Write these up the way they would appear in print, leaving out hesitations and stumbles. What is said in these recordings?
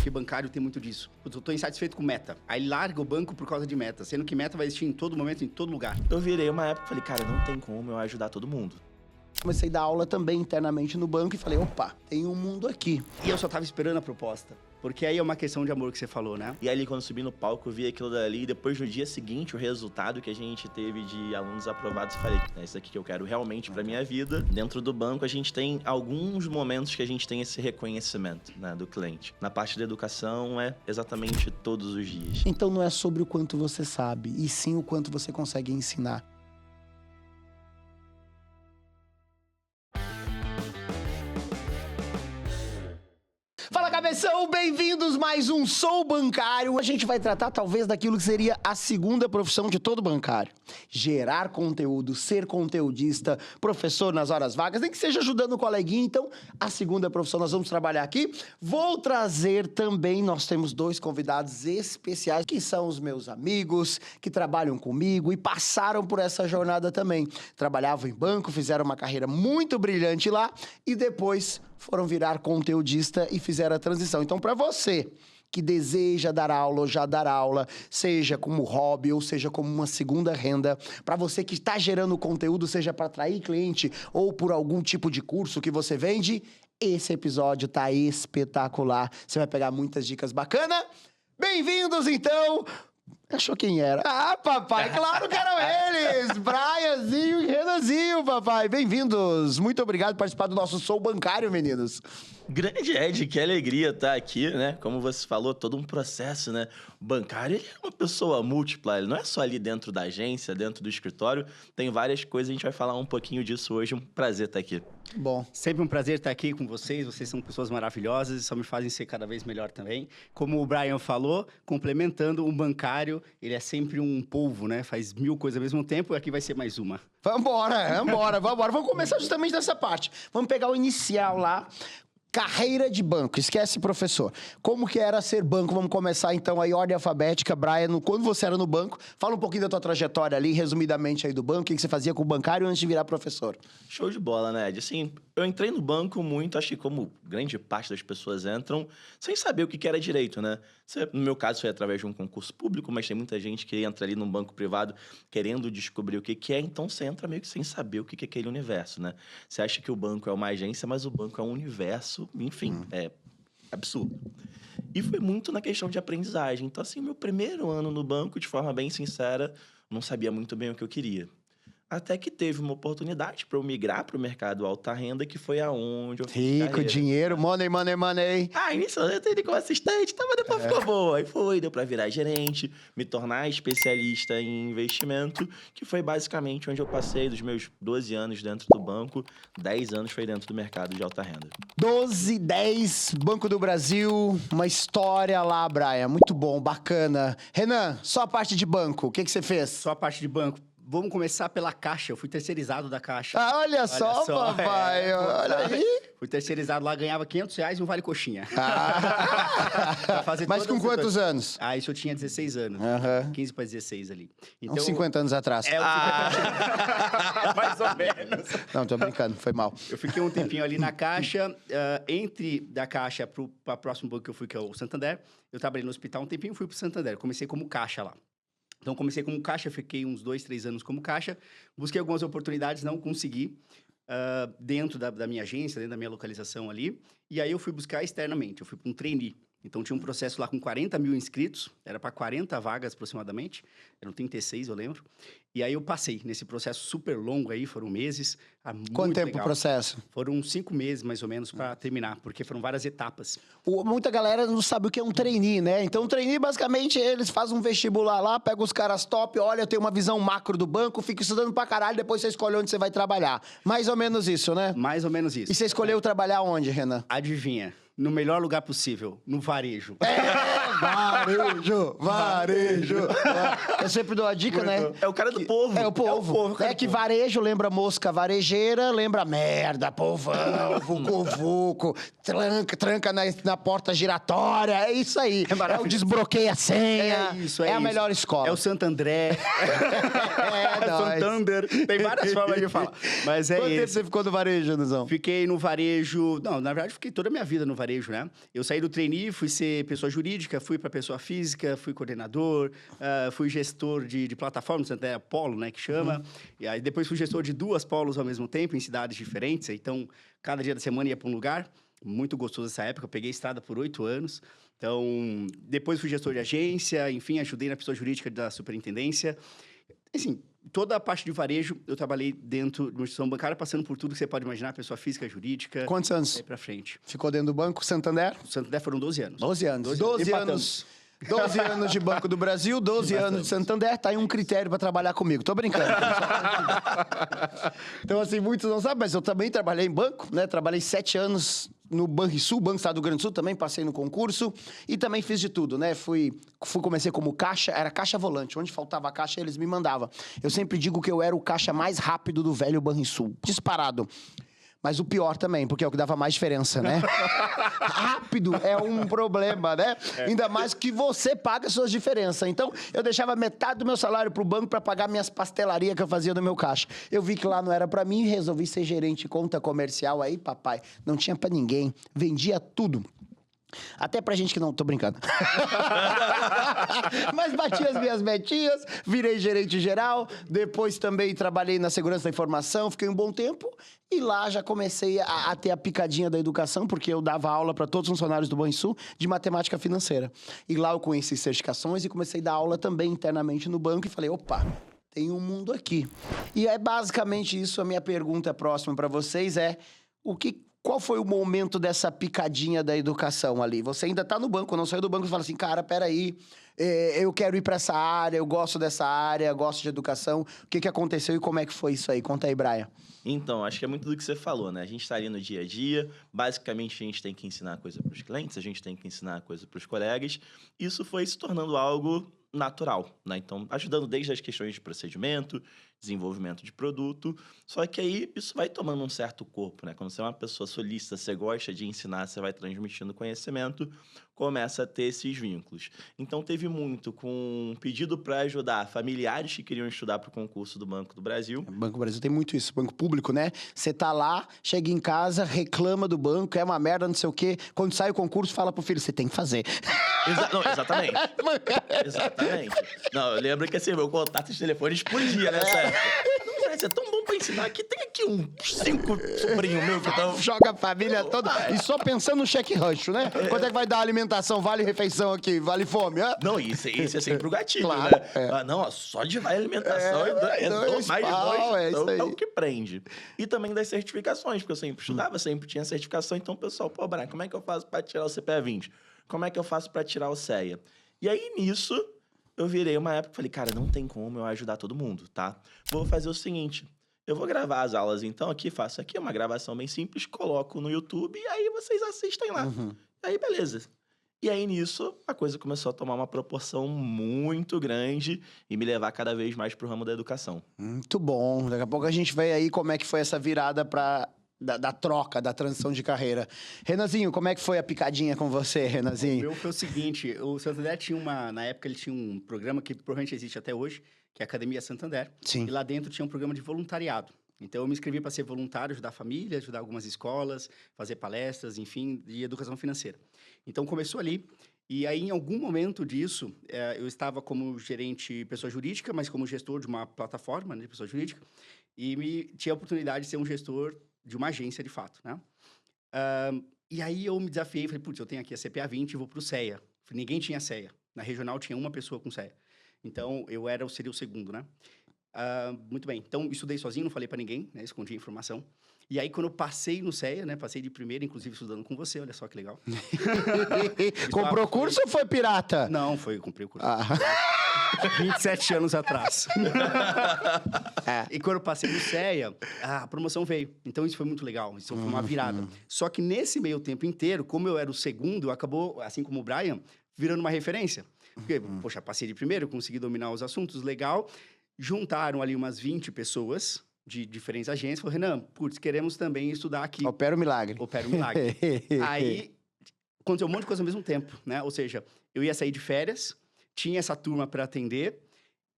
Porque bancário tem muito disso. Putz, eu tô insatisfeito com meta. Aí larga o banco por causa de meta, sendo que meta vai existir em todo momento, em todo lugar. Eu virei uma época e falei, cara, não tem como eu ajudar todo mundo. Comecei a dar aula também internamente no banco e falei, opa, tem um mundo aqui. E eu só tava esperando a proposta. Porque aí é uma questão de amor que você falou, né? E ali, quando subi no palco, eu vi aquilo dali. E depois, no dia seguinte, o resultado que a gente teve de alunos aprovados, eu falei, é isso aqui que eu quero realmente pra minha vida. Dentro do banco, a gente tem alguns momentos que a gente tem esse reconhecimento, né, do cliente. Na parte da educação, é exatamente todos os dias. Então não é sobre o quanto você sabe, e sim o quanto você consegue ensinar. Fala, cabeção! Bem-vindos mais um Sou Bancário. A gente vai tratar talvez daquilo que seria a segunda profissão de todo bancário. Gerar conteúdo, ser conteudista, professor nas horas vagas, nem que seja ajudando o coleguinha. Então, a segunda profissão nós vamos trabalhar aqui. Vou trazer também, nós temos 2 convidados especiais, que são os meus amigos, que trabalham comigo e passaram por essa jornada também. Trabalhavam em banco, fizeram uma carreira muito brilhante lá e depois foram virar conteudista e fizeram a transição. Então, para você que deseja dar aula ou já dar aula, seja como hobby ou seja como uma segunda renda, para você que está gerando conteúdo, seja para atrair cliente ou por algum tipo de curso que você vende, esse episódio tá espetacular. Você vai pegar muitas dicas bacanas. Bem-vindos, então! Achou quem era? Ah, papai, claro que eram eles! Brianzinho e Renanzinho, papai. Bem-vindos. Muito obrigado por participar do nosso Sou Bancário, meninos. Grande Ed, que alegria estar aqui, né? Como você falou, todo um processo, né? O bancário, ele é uma pessoa múltipla, ele não é só ali dentro da agência, dentro do escritório, tem várias coisas, a gente vai falar um pouquinho disso hoje, um prazer estar aqui. Bom. Sempre um prazer estar aqui com vocês são pessoas maravilhosas e só me fazem ser cada vez melhor também. Como o Brian falou, complementando, um bancário, ele é sempre um polvo, né? Faz 1000 coisas ao mesmo tempo e aqui vai ser mais uma. Vambora. Vamos começar justamente dessa parte. Vamos pegar o inicial lá. Carreira de banco, esquece professor. Como que era ser banco? Vamos começar então aí, ordem alfabética. Brian, quando você era no banco, fala um pouquinho da tua trajetória ali, resumidamente aí do banco, o que você fazia com o bancário antes de virar professor. Show de bola, né, Ed? Assim, eu entrei no banco muito, acho que como grande parte das pessoas entram, sem saber o que era direito, né? No meu caso, foi através de um concurso público, mas tem muita gente que entra ali num banco privado querendo descobrir o que é, então você entra meio que sem saber o que é aquele universo, né? Você acha que o banco é uma agência, mas o banco é um universo, enfim, é absurdo. E foi muito na questão de aprendizagem. Então, assim, meu primeiro ano no banco, de forma bem sincera, não sabia muito bem o que eu queria. Até que teve uma oportunidade para eu migrar para o mercado alta renda, que foi aonde eu fiz Rico, carreira. Dinheiro, money. Início eu entrei como assistente, mas depois ficou boa. Aí deu para virar gerente, me tornar especialista em investimento, que foi basicamente onde eu passei dos meus 12 anos dentro do banco, 10 anos foi dentro do mercado de alta renda. 12, 10, Banco do Brasil, uma história lá, Brian. Muito bom, bacana. Renan, só a parte de banco, o que você fez? Só a parte de banco. Vamos começar pela Caixa. Eu fui terceirizado da Caixa. Ah, olha só, papai. Olha aí. Fui terceirizado lá, ganhava R$500 e um vale coxinha. Mas com quantos anos? Ah, isso eu tinha 16 anos. 15 para 16 ali. Então, uns 50 anos atrás. Mais ou menos. Não, tô brincando, foi mal. Eu fiquei um tempinho ali na Caixa. Entre da Caixa para o próximo banco que eu fui, que é o Santander, eu trabalhei no hospital um tempinho e fui para o Santander. Comecei como caixa lá. Então, comecei como caixa, fiquei uns 2, 3 anos como caixa. Busquei algumas oportunidades, não consegui. Dentro da minha agência, dentro da minha localização ali. E aí, eu fui buscar externamente. Eu fui para um trainee. Então, tinha um processo lá com 40 mil inscritos. Era para 40 vagas, aproximadamente. Eram 36, eu lembro. E aí, eu passei nesse processo super longo aí. Foram meses. Quanto tempo o processo? Foram 5 meses, mais ou menos, para terminar. Porque foram várias etapas. Muita galera não sabe o que é um trainee, né? Então, o trainee, basicamente, eles fazem um vestibular lá, pegam os caras top, olha, eu tenho uma visão macro do banco, fica estudando pra caralho, depois você escolhe onde você vai trabalhar. Mais ou menos isso, né? Mais ou menos isso. E você escolheu trabalhar onde, Renan? Adivinha? No melhor lugar possível, no varejo. Varejo. Eu sempre dou a dica, né? É o cara do povo. É o povo. É que varejo lembra mosca varejeira, lembra merda, povão, vucu-vucu, tranca na porta giratória, é isso aí. É o desbloqueia a senha. É isso, a melhor escola. É o Santo André. Santander. Tem várias formas de falar. Mas é Quanto tempo esse. você ficou no varejo, Nuzão? Fiquei no varejo... Não, na verdade, fiquei toda a minha vida no varejo. varejo, né? Eu saí do trainee, fui ser pessoa jurídica, fui para pessoa física, fui coordenador, fui gestor de plataformas, até polo, né, que chama. E aí depois fui gestor de 2 polos ao mesmo tempo, em cidades diferentes. Então, cada dia da semana ia para um lugar. Muito gostoso essa época. Eu peguei estrada por 8 anos. Então, depois fui gestor de agência, enfim, ajudei na pessoa jurídica da superintendência. Assim, toda a parte de varejo, eu trabalhei dentro de uma instituição bancária, passando por tudo que você pode imaginar, pessoa física, jurídica. Quantos anos? Aí pra frente. Ficou dentro do Banco Santander? O Santander foram 12 anos. 12 anos. 12 anos. 12 anos de Banco do Brasil, 12 anos de Santander, tá aí um critério para trabalhar comigo. Tô brincando. Então, assim, muitos não sabem, mas eu também trabalhei em banco, né? Trabalhei 7 anos no Banrisul, Banco do Estado do Rio Grande do Sul, também passei no concurso e também fiz de tudo, né? Comecei como caixa, era caixa volante, onde faltava caixa eles me mandavam. Eu sempre digo que eu era o caixa mais rápido do velho Banrisul, disparado. Mas o pior também, porque é o que dava mais diferença, né? Rápido é um problema, né? Ainda mais que você paga suas diferenças. Então, eu deixava metade do meu salário pro banco para pagar minhas pastelarias que eu fazia no meu caixa. Eu vi que lá não era para mim e resolvi ser gerente de conta comercial. Aí, papai, não tinha para ninguém. Vendia tudo. Até pra gente que não... Tô brincando. Mas bati as minhas metinhas, virei gerente geral, depois também trabalhei na segurança da informação, fiquei um bom tempo e lá já comecei a ter a picadinha da educação, porque eu dava aula para todos os funcionários do Banrisul de matemática financeira. E lá eu conheci certificações e comecei a dar aula também internamente no banco e falei, opa, tem um mundo aqui. E é basicamente isso, a minha pergunta próxima para vocês é, qual foi o momento dessa picadinha da educação ali? Você ainda tá no banco, não saiu do banco e fala assim, cara, peraí, eu quero ir para essa área, eu gosto dessa área, gosto de educação. O que aconteceu e como é que foi isso aí? Conta aí, Brian. Então, acho que é muito do que você falou, né? A gente está ali no dia a dia, basicamente a gente tem que ensinar coisa para os clientes, a gente tem que ensinar coisa para os colegas. Isso foi se tornando algo natural, né? Então, ajudando desde as questões de procedimento, desenvolvimento de produto, só que aí isso vai tomando um certo corpo, né? Quando você é uma pessoa solícita, você gosta de ensinar, você vai transmitindo conhecimento, começa a ter esses vínculos. Então, teve muito com um pedido para ajudar familiares que queriam estudar para o concurso do Banco do Brasil. O Banco do Brasil tem muito isso, banco público, né? Você tá lá, chega em casa, reclama do banco, é uma merda, não sei o quê. Quando sai o concurso, fala pro filho, você tem que fazer. Exatamente. Exatamente. Não, eu lembro que assim, meu contato de telefone explodia nessa época. Não, parece, é tão bom pra ensinar que tem aqui uns 5 sobrinhos meus que estão... Joga a família toda e só pensando no cheque rancho, né? Quanto é que vai dar a alimentação? Vale refeição aqui? Vale fome? Não, isso é sempre o gatilho, claro, né? Ah, não, só de vale alimentação mais dois, então é o que prende. E também das certificações, porque eu sempre estudava, sempre tinha certificação, então o pessoal, pô, Brian, como é que eu faço pra tirar o CPA 20? Como é que eu faço pra tirar o CEA? E aí, nisso, eu virei uma época e falei, cara, não tem como eu ajudar todo mundo, tá? Vou fazer o seguinte, eu vou gravar as aulas, então, aqui, faço aqui uma gravação bem simples, coloco no YouTube e aí vocês assistem lá. E aí, beleza. E aí, nisso, a coisa começou a tomar uma proporção muito grande e me levar cada vez mais pro ramo da educação. Muito bom. Daqui a pouco a gente vê aí como é que foi essa virada da troca, da transição de carreira. Renanzinho, como é que foi a picadinha com você, Renanzinho? O meu foi o seguinte, o Santander tinha na época ele tinha um programa que provavelmente existe até hoje, que é a Academia Santander. Sim. E lá dentro tinha um programa de voluntariado. Então eu me inscrevi para ser voluntário, ajudar a família, ajudar algumas escolas, fazer palestras, enfim, de educação financeira. Então começou ali. E aí, em algum momento disso, eu estava como gerente pessoa jurídica, mas como gestor de uma plataforma, né, de pessoa jurídica, e tinha a oportunidade de ser um gestor de uma agência, de fato, né? E aí eu me desafiei, falei, putz, eu tenho aqui a CPA 20 e vou pro CEA. Ninguém tinha CEA. Na regional tinha uma pessoa com CEA. Então, seria o segundo, né? Muito bem. Então, estudei sozinho, não falei para ninguém, né? Escondi a informação. E aí, quando eu passei no CEA, né? Passei de primeira, inclusive estudando com você, olha só que legal. Comprou curso ou foi pirata? Não, comprei o curso. 27 anos atrás. E quando eu passei no CEA, a promoção veio. Então, isso foi muito legal. Isso foi uma virada. Só que nesse meio tempo inteiro, como eu era o segundo, acabou, assim como o Brian, virando uma referência. Porque, poxa, passei de primeiro, consegui dominar os assuntos, legal. Juntaram ali umas 20 pessoas de diferentes agências. Falaram, Renan, putz, queremos também estudar aqui. Opera o milagre. Opera o milagre. Aí, aconteceu um monte de coisa ao mesmo tempo, né? Ou seja, eu ia sair de férias, tinha essa turma para atender,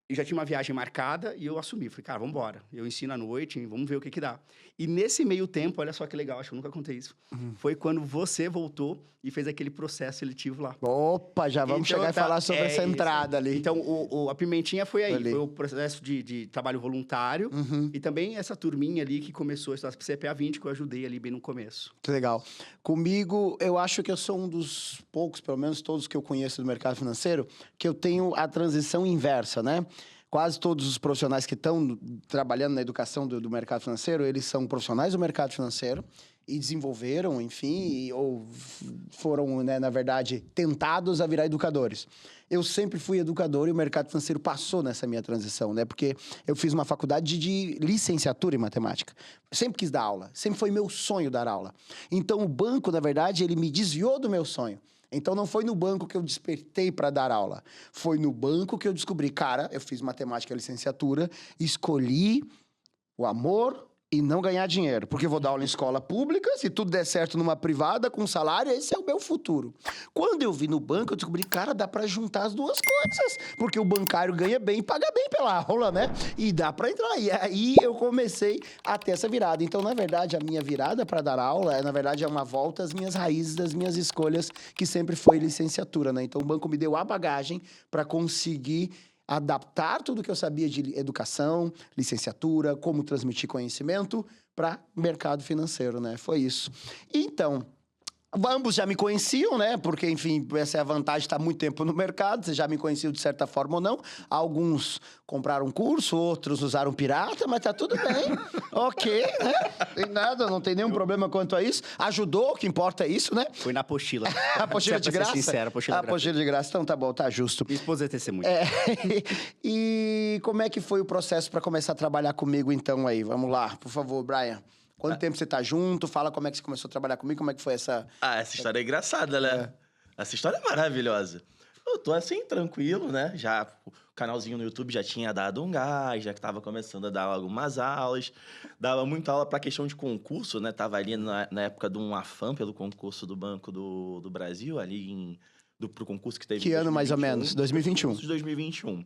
e já tinha uma viagem marcada, e eu assumi. Falei, cara, vamos embora. Eu ensino à noite, vamos ver o que dá. E nesse meio tempo, olha só que legal, acho que eu nunca contei isso. Foi quando você voltou e fez aquele processo seletivo lá. Opa, já vamos Então, chegar e falar sobre essa isso. entrada ali. Então, a Pimentinha foi aí. Ali. Foi o processo de trabalho voluntário. E também essa turminha ali que começou a estudar CPA 20, que eu ajudei ali bem no começo. Que legal. Comigo, eu acho que eu sou um dos poucos, pelo menos todos que eu conheço do mercado financeiro, que eu tenho a transição inversa, né? Quase todos os profissionais que estão trabalhando na educação do mercado financeiro, eles são profissionais do mercado financeiro e desenvolveram, enfim, ou foram, né, na verdade, tentados a virar educadores. Eu sempre fui educador e o mercado financeiro passou nessa minha transição, né? Porque eu fiz uma faculdade de licenciatura em matemática. Sempre quis dar aula, sempre foi meu sonho dar aula. Então, o banco, na verdade, ele me desviou do meu sonho. Então, não foi no banco que eu despertei para dar aula. Foi no banco que eu descobri, cara, eu fiz matemática e licenciatura, escolhi o amor e não ganhar dinheiro. Porque eu vou dar aula em escola pública, se tudo der certo numa privada, com salário, esse é o meu futuro. Quando eu vi no banco, eu descobri, cara, dá para juntar as duas coisas. Porque o bancário ganha bem e paga bem pela aula, né? E dá para entrar. E aí eu comecei a ter essa virada. Então, na verdade, a minha virada para dar aula, na verdade, é uma volta às minhas raízes, das minhas escolhas, que sempre foi licenciatura, né? Então, o banco me deu a bagagem para conseguir adaptar tudo que eu sabia de educação, licenciatura, como transmitir conhecimento para mercado financeiro, né? Foi isso. Então, ambos já me conheciam, né? Porque, enfim, essa é a vantagem de estar muito tempo no mercado. Vocês já me conheciam de certa forma ou não. Alguns compraram curso, outros usaram pirata, mas tá tudo bem. Ok, né? Tem nada, não tem nenhum problema quanto a isso. Ajudou, o que importa é isso, né? Foi na apostila. A apostila de graça? Sincero, a apostila de graça. Então tá bom, tá justo. Minha esposa é testemunha. E como é que foi o processo para começar a trabalhar comigo então aí? Vamos lá, por favor, Brian. Quanto tempo você tá junto? Fala como é que você começou a trabalhar comigo, como é que foi essa... Ah, essa história é engraçada, né? Essa história é maravilhosa. Eu tô assim, tranquilo, né? Já o canalzinho no YouTube já tinha dado um gás, já que tava começando a dar algumas aulas. Dava muita aula pra questão de concurso, né? Tava ali na época de um afã pelo concurso do Banco do Brasil, ali pro concurso que teve Que ano mais ou menos? 2021. Concurso de 2021.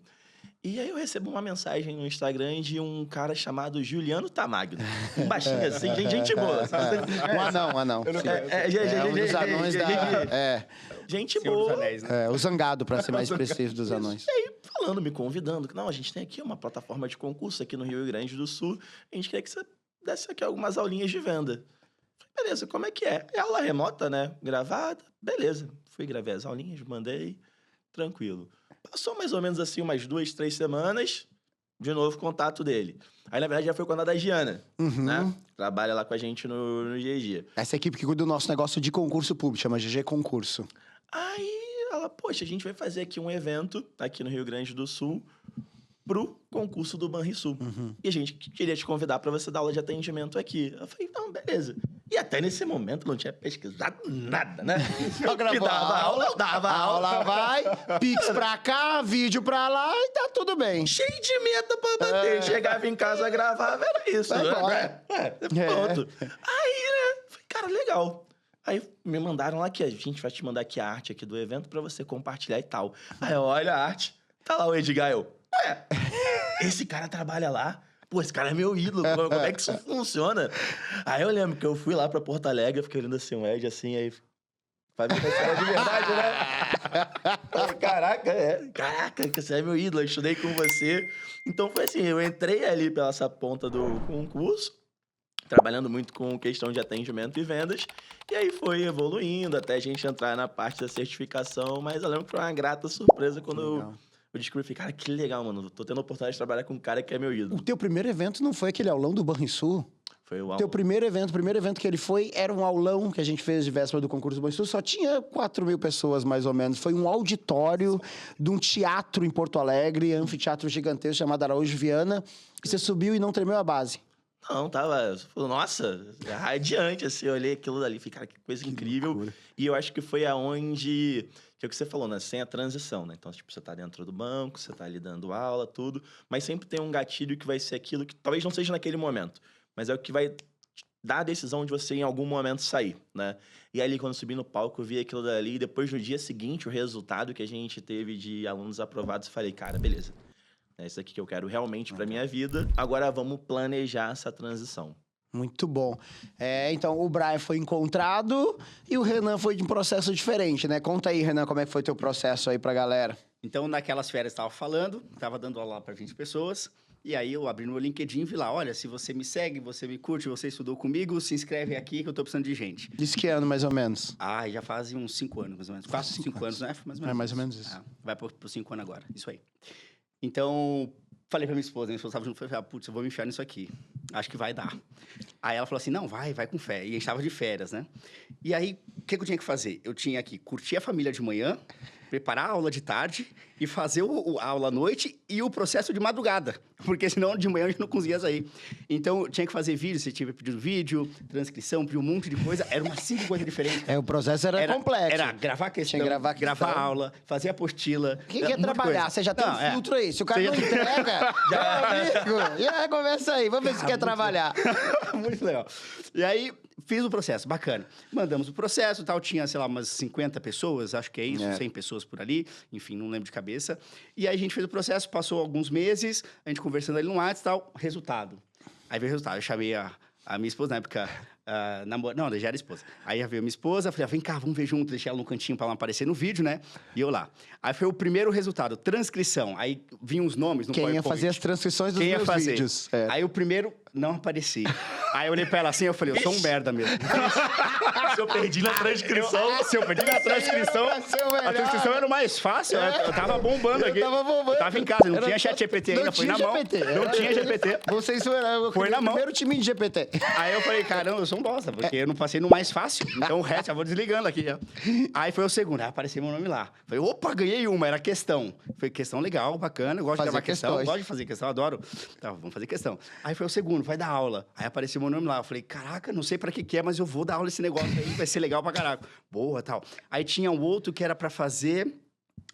E aí eu recebo uma mensagem no Instagram de um cara chamado Juliano Tamagno. Um baixinho assim, gente boa. Um anão. Um dos anões da... Gente Senhor dos boa. Anéis, né? o zangado, para ser mais preciso, dos anões. E aí, falando, me convidando, que não, a gente tem aqui uma plataforma de concurso aqui no Rio Grande do Sul, a gente queria que você desse aqui algumas aulinhas de venda. Falei, beleza, como é que é? É aula remota, né? Gravada, beleza. Fui, gravei as aulinhas, mandei, tranquilo. Passou mais ou menos assim umas 2, 3 semanas, de novo contato dele. Aí, na verdade, já foi com a da Giana, né? Trabalha lá com a gente no GG. Essa equipe que cuida do nosso negócio de concurso público, chama GG Concurso. Aí ela, poxa, a gente vai fazer aqui um evento aqui no Rio Grande do Sul pro concurso do Banrisul. E a gente queria te convidar para você dar aula de atendimento aqui. Eu falei, não, beleza. E até nesse momento não tinha pesquisado nada, né? Só gravou dava aula. Vai, pix pra cá, vídeo pra lá e tá tudo bem. Cheio de meta pra bater. Chegava em casa, gravava, era isso. Vai Né? embora. Pronto. Aí, né? Falei, cara, legal. Aí me mandaram lá que a gente vai te mandar aqui a arte aqui do evento pra você compartilhar e tal. Aí eu olho a arte, tá lá o Edgar, esse cara trabalha lá? Pô, esse cara é meu ídolo, como é que isso funciona? Aí eu lembro que eu fui lá pra Porto Alegre, fiquei olhando assim, o Ed, assim, aí... Faz uma história de verdade, né? Falei, caraca, você é meu ídolo, eu estudei com você. Então foi assim, eu entrei ali pela essa ponta do concurso, trabalhando muito com questão de atendimento e vendas, e aí foi evoluindo até a gente entrar na parte da certificação, mas eu lembro que foi uma grata surpresa quando eu descobri, falei, cara, que legal, mano, tô tendo a oportunidade de trabalhar com um cara que é meu ídolo. O teu primeiro evento não foi aquele aulão do Banrisul? Foi o Teu primeiro evento que ele foi, era um aulão que a gente fez de véspera do concurso do Banrisul, só tinha 4.000 pessoas, mais ou menos. Foi um auditório de um teatro em Porto Alegre, anfiteatro gigantesco chamado Araújo Viana, e você subiu e não tremeu a base. Não, tava... Nossa, radiante, assim. Eu olhei aquilo dali, falei, cara, que coisa incrível. Loucura. E eu acho que foi aonde... Que é o que você falou, né? Sem a transição, né? Então, tipo, você tá dentro do banco, você tá ali dando aula, tudo. Mas sempre tem um gatilho que vai ser aquilo que talvez não seja naquele momento. Mas é o que vai dar a decisão de você, em algum momento, sair, né? E ali, quando eu subi no palco, eu vi aquilo dali. E depois, no dia seguinte, o resultado que a gente teve de alunos aprovados, eu falei, cara, beleza. É isso aqui que eu quero realmente pra minha vida. Agora vamos planejar essa transição. Muito bom. Então, o Brian foi encontrado e o Renan foi de um processo diferente, né? Conta aí, Renan, como é que foi teu processo aí pra galera. Então, naquelas férias, estava falando, estava dando aula para 20 pessoas. E aí, eu abri no meu LinkedIn e vi lá, olha, se você me segue, você me curte, você estudou comigo, se inscreve aqui que eu tô precisando de gente. Diz que ano, mais ou menos? Já fazem uns 5 anos, mais ou menos. 4, 5 anos, né? Mais ou menos isso. Vai por 5 anos agora, isso aí. Então, falei pra minha esposa estava junto, falei, putz, eu vou me enfiar nisso aqui. Acho que vai dar. Aí ela falou assim, não, vai com fé. E a gente tava de férias, né? E aí, o que eu tinha que fazer? Eu tinha que curtir a família de manhã, preparar a aula de tarde e fazer a aula à noite e o processo de madrugada. Porque senão de manhã a gente não conseguia sair. Então, eu tinha que fazer vídeo, você tinha pedido vídeo, transcrição, pediu um monte de coisa. Era umas 5 coisas diferentes. O processo era complexo. Era gravar a questão, gravar a aula, fazer a apostila. Quem quer trabalhar? Você já tem um filtro aí. Se o cara não entrega, amigo, e aí, conversa aí. Vamos ver se quer trabalhar. Muito legal. E aí, fiz o processo, bacana. Mandamos o processo, tal, tinha, sei lá, umas 50 pessoas, acho que é isso, 100 pessoas por ali, enfim, não lembro de cabeça. E aí a gente fez o processo, passou alguns meses, a gente conversando ali no WhatsApp, tal, resultado. Aí veio o resultado, eu chamei a minha esposa, na época, não, já era esposa. Aí veio a minha esposa, falei, vem cá, vamos ver junto, deixei ela no cantinho pra ela aparecer no vídeo, né? E eu lá. Aí foi o primeiro resultado, transcrição. Aí vinham os nomes no PowerPoint. Quem ia fazer as transcrições dos meus vídeos. Aí o primeiro não aparecia. Aí eu olhei pra ela assim, eu falei, eu sou um merda mesmo. Se eu perdi na transcrição... Se eu perdi na transcrição... A transcrição era o mais fácil, eu tava bombando aqui. Eu tava em casa, não tinha chat GPT ainda, foi na mão. Não tinha GPT. Vocês foram foi na mão. O primeiro time de GPT. Aí eu falei, caramba, eu sou um bosta, porque eu não passei no mais fácil. Então o resto, já vou desligando aqui. Já. Aí foi o segundo, aí apareceu meu nome lá. Falei, opa, ganhei uma, era questão. Foi questão legal, bacana, eu gosto de gravar questão, gosto de fazer questão, adoro. Tá, vamos fazer questão. Aí foi o segundo, vai dar aula. Aí apareceu meu nome lá. Eu falei, caraca, não sei pra que é, mas eu vou dar aula esse negócio aí, vai ser legal pra caraca. Boa, tal. Aí tinha um outro que era pra fazer...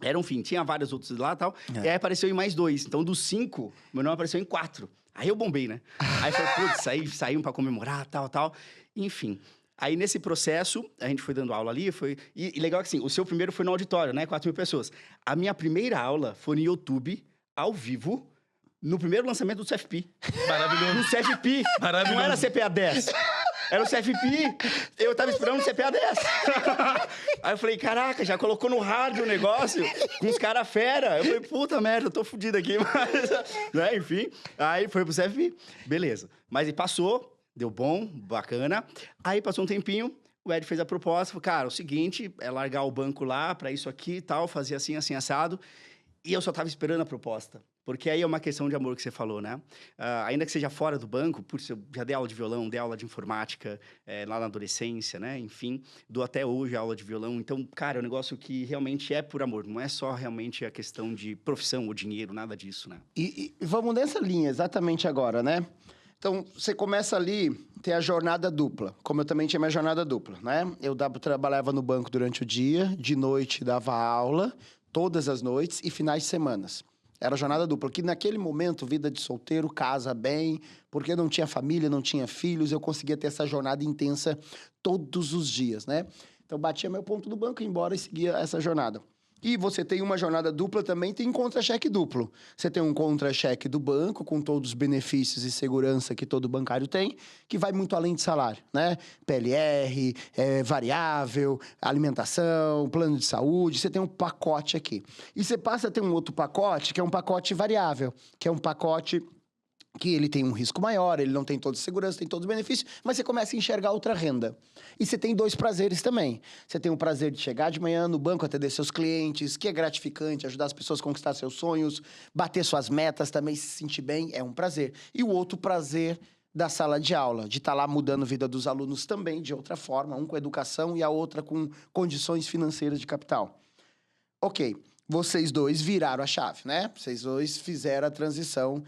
Enfim, tinha vários outros lá e tal. E aí apareceu em mais 2. Então, dos 5, meu nome apareceu em 4. Aí eu bombei, né? Aí foi, putz, saímos pra comemorar, tal. Enfim. Aí, nesse processo, a gente foi dando aula ali, E legal que, assim, o seu primeiro foi no auditório, né? 4.000 pessoas. A minha primeira aula foi no YouTube, ao vivo, no primeiro lançamento do CFP. Maravilhoso. No CFP. Maravilhoso. Não era CPA 10. Era o CFP. Eu tava esperando o CPA 10. Aí eu falei, caraca, já colocou no rádio o negócio com os caras fera. Eu falei, puta merda, eu tô fudido aqui. Mas, né, enfim, aí foi pro CFP. Beleza. Mas passou, deu bom, bacana. Aí passou um tempinho, o Ed fez a proposta. Falou, cara, o seguinte, é largar o banco lá pra isso aqui e tal, fazer assim, assim, assado. E eu só tava esperando a proposta. Porque aí é uma questão de amor que você falou, né? Ainda que seja fora do banco, putz, eu já dei aula de violão, dei aula de informática lá na adolescência, né? Enfim, dou até hoje aula de violão. Então, cara, é um negócio que realmente é por amor. Não é só realmente a questão de profissão ou dinheiro, nada disso, né? E vamos nessa linha exatamente agora, né? Então, você começa ali, ter a jornada dupla. Como eu também tinha minha jornada dupla, né? Eu trabalhava no banco durante o dia, de noite dava aula, todas as noites e finais de semanas. Era jornada dupla, que naquele momento, vida de solteiro, casa bem, porque não tinha família, não tinha filhos, eu conseguia ter essa jornada intensa todos os dias, né? Então, batia meu ponto do banco, ia embora e seguia essa jornada. E você tem uma jornada dupla também, tem contra-cheque duplo. Você tem um contra-cheque do banco, com todos os benefícios e segurança que todo bancário tem, que vai muito além de salário, né? PLR, variável, alimentação, plano de saúde, você tem um pacote aqui. E você passa a ter um outro pacote, que é um pacote variável, que é um pacote que ele tem um risco maior, ele não tem toda a segurança, tem todos os benefícios, mas você começa a enxergar outra renda. E você tem 2 prazeres também. Você tem o prazer de chegar de manhã no banco, atender seus clientes, que é gratificante, ajudar as pessoas a conquistar seus sonhos, bater suas metas, também se sentir bem, é um prazer. E o outro prazer da sala de aula, de estar lá mudando a vida dos alunos também, de outra forma, um com educação e a outra com condições financeiras de capital. Ok, vocês 2 viraram a chave, né? Vocês 2 fizeram a transição.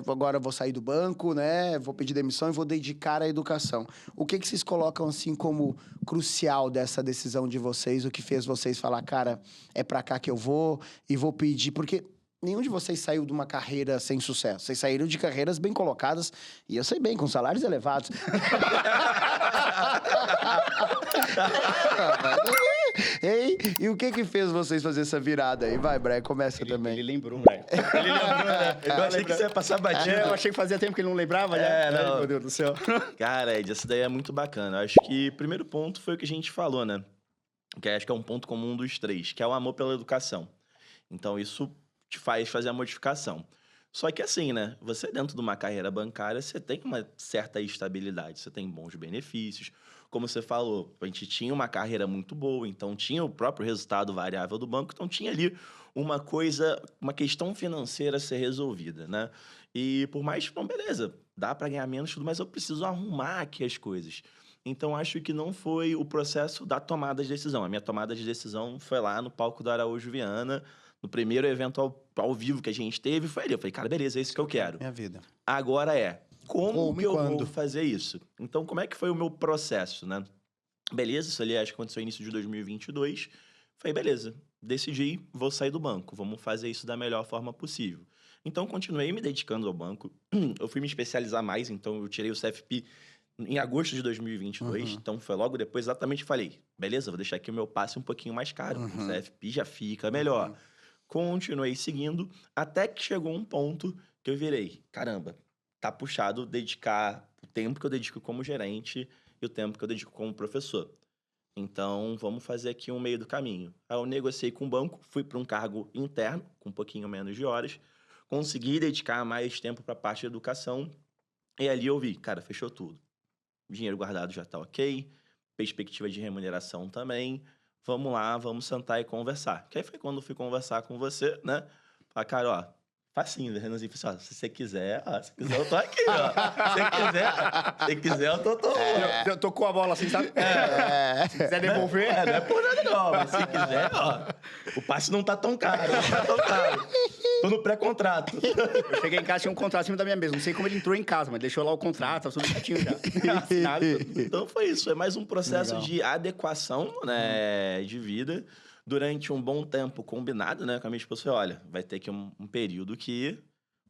Agora vou sair do banco, né? Vou pedir demissão e vou dedicar à educação. O que vocês colocam, assim, como crucial dessa decisão de vocês? O que fez vocês falar, cara, é pra cá que eu vou e vou pedir? Porque nenhum de vocês saiu de uma carreira sem sucesso. Vocês saíram de carreiras bem colocadas, e eu sei bem, com salários elevados. Hein? E o que fez vocês fazer essa virada aí? Vai, Brian, começa também. Ele lembrou, Brian. Ele lembrou, né? Eu achei que você ia passar batido. Eu achei que fazia tempo que ele não lembrava, né? não. Ai, meu Deus do céu. Cara, Ed, essa daí é muito bacana. Eu acho que o primeiro ponto foi o que a gente falou, né? Que acho que é um ponto comum dos três, que é o amor pela educação. Então, isso te faz fazer a modificação. Só que assim, né? Você dentro de uma carreira bancária, você tem uma certa estabilidade, você tem bons benefícios. Como você falou, a gente tinha uma carreira muito boa, então tinha o próprio resultado variável do banco, então tinha ali uma questão financeira a ser resolvida, né? E por mais que, beleza, dá para ganhar menos tudo, mas eu preciso arrumar aqui as coisas. Então, acho que não foi o processo da tomada de decisão. A minha tomada de decisão foi lá no palco do Araújo Viana, no primeiro evento ao vivo que a gente teve, foi ali. Eu falei, cara, beleza, é isso que eu quero. Minha vida. Agora como que eu quando? vou fazer isso? Então, como é que foi o meu processo, né? Beleza, isso ali acho que aconteceu no início de 2022. Falei, beleza, decidi, vou sair do banco, vamos fazer isso da melhor forma possível. Então, continuei me dedicando ao banco. Eu fui me especializar mais, então eu tirei o CFP em agosto de 2022. Então, foi logo depois, exatamente, falei, beleza, vou deixar aqui o meu passe um pouquinho mais caro. O CFP já fica melhor. Continuei seguindo, até que chegou um ponto que eu virei, caramba, tá puxado dedicar o tempo que eu dedico como gerente e o tempo que eu dedico como professor. Então, vamos fazer aqui um meio do caminho. Aí eu negociei com o banco, fui para um cargo interno, com um pouquinho menos de horas, consegui dedicar mais tempo para a parte de educação, e ali eu vi, cara, fechou tudo. Dinheiro guardado já tá ok, perspectiva de remuneração também, vamos lá, vamos sentar e conversar. Que aí foi quando eu fui conversar com você, né? Falar, cara, ó, facinho, Renanzinho, pessoal, se você quiser, eu tô aqui, ó. Se quiser, eu tô. Eu tocou a bola assim, sabe? Se quiser devolver. Não é por nada não, mas se quiser, ó, o passe não tá tão caro, Tô no pré-contrato. Eu cheguei em casa, tinha um contrato em cima da minha mesa. Não sei como ele entrou em casa, mas deixou lá o contrato, tudo certinho já. Assinado, tudo. Então foi isso, foi mais um processo de adequação, né, de vida. Durante um bom tempo combinado, né, com a minha esposa, falei, olha, vai ter que um período que